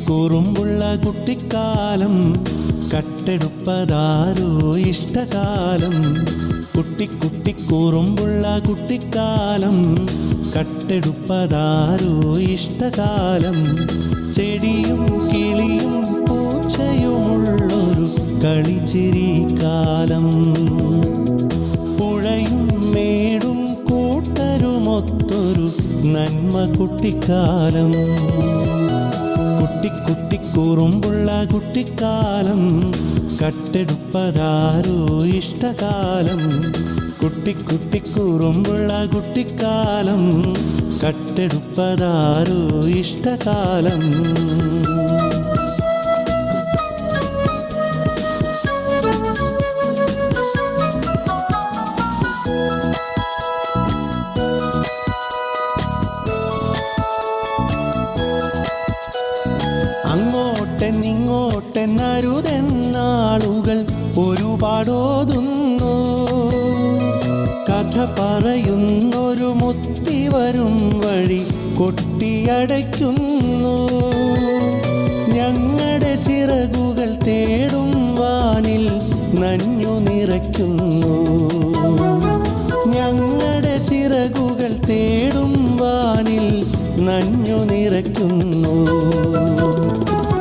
കുറുമ്പുള്ള കുട്ടിക്കാലം കട്ടെടുപ്പതാരോ ഇഷ്ടകാലം. കുറുമ്പുള്ള കുട്ടിക്കാലം കട്ടെടുപ്പതാരോ ഇഷ്ടകാലം. ചെടിയും കിളിയും പൂച്ചയുമുള്ളൊരു കളിച്ചിരി കാലം. പുഴയും മേടും കൂട്ടരുമൊത്തൊരു നന്മ കുട്ടിക്കാലം. കുറുമ്പുള്ള കുട്ടിക്കാലം കട്ടെടുപ്പതാരോ ഇഷ്ടകാലം. കുറുമ്പുള്ള കുട്ടിക്കാലം കട്ടെടുപ്പതാരോ ഇഷ്ടകാലം. അങ്ങോട്ടെന്നിങ്ങോട്ടെന്നരുതെന്നാളുകൾ ഒരുപാടോതുന്നു. കഥ പറയുന്നൊരു മുത്തി വരും വഴി കൊട്ടിയടയ്ക്കുന്നു. ഞങ്ങളുടെ ചിറകുകൾ തേടും വാനിൽ നഞ്ഞു നിറയ്ക്കുന്നു. ഞങ്ങളുടെ ചിറകുകൾ തേടും വാനിൽ നഞ്ഞു നിറയ്ക്കുന്നു.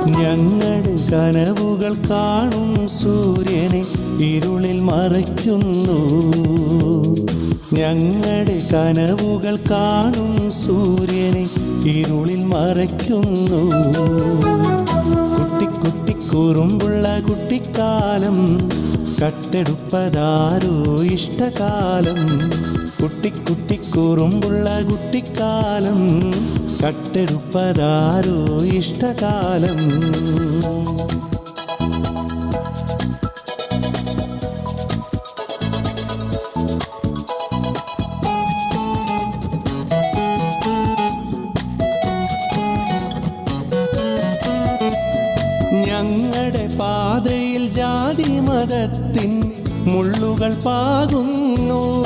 ഞങ്ങളുടെ കനവുകൾ കാണും സൂര്യനെ ഇരുളിൽ മറയ്ക്കുന്നു. ഞങ്ങളുടെ കനവുകൾ കാണും സൂര്യനെ ഇരുളിൽ മറയ്ക്കുന്നു. കുറുമ്പുള്ള കുട്ടിക്കാലം കട്ടെടുപ്പതാരോ ഇഷ്ടകാലം. കുറുമ്പുള്ള കുട്ടിക്കാലം കട്ടെടുപ്പതാരോ ഇഷ്ടകാലം. ഞങ്ങളുടെ പാതയിൽ ജാതി മതത്തിൻ മുള്ളുകൾ പാകുന്നു.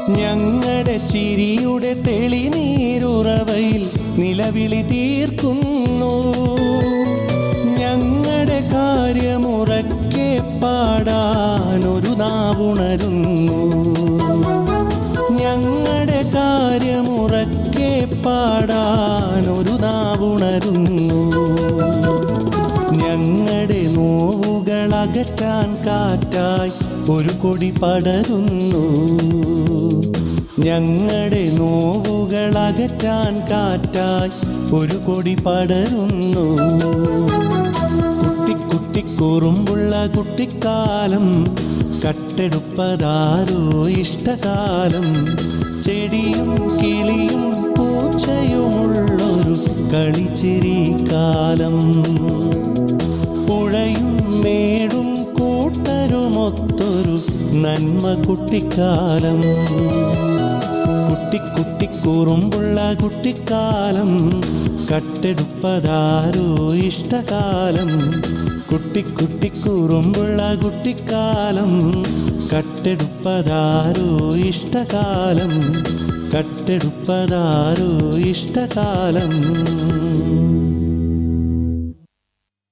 ഞങ്ങളുടെ ചിരിയുടെ തെളിനീരുറവയിൽ നിലവിളി തീർക്കുന്നു. ഞങ്ങളുടെ കാര്യമുറക്കെ പാടാനൊരു നാവുണരുന്നു. ഞങ്ങളുടെ കാര്യമുറക്കെ പാടാനൊരു നാവുണരുന്നു. ഞങ്ങളുടെ നോവുകൾ അകറ്റാൻ കാറ്റായി ഒരു കൊടി പടരുന്നു. ഞങ്ങളുടെ നോവുകൾ അകറ്റാൻ കാറ്റായി ഒരു കൊടി പടരുന്നു. കുറുമ്പുള്ള കുട്ടിക്കാലം കട്ടെടുപ്പതാരോ ഇഷ്ടകാലം. ചെടിയും കിളിയും പൂച്ചയുമുള്ളൊരു കളിച്ചിരി കാലം. പുഴയും മേടും കൂട്ടരുമൊത്തൊരു നന്മ കുട്ടിക്കാലം. കുറുമ്പുള്ള കുട്ടിക്കാലം കട്ടെടുപ്പതാരോ ഇഷ്ടകാലം. കുറുമ്പുള്ള കുട്ടിക്കാലം കട്ടെടുപ്പതാരോ ഇഷ്ടകാലം. കട്ടെടുപ്പതാരോ ഇഷ്ടകാലം.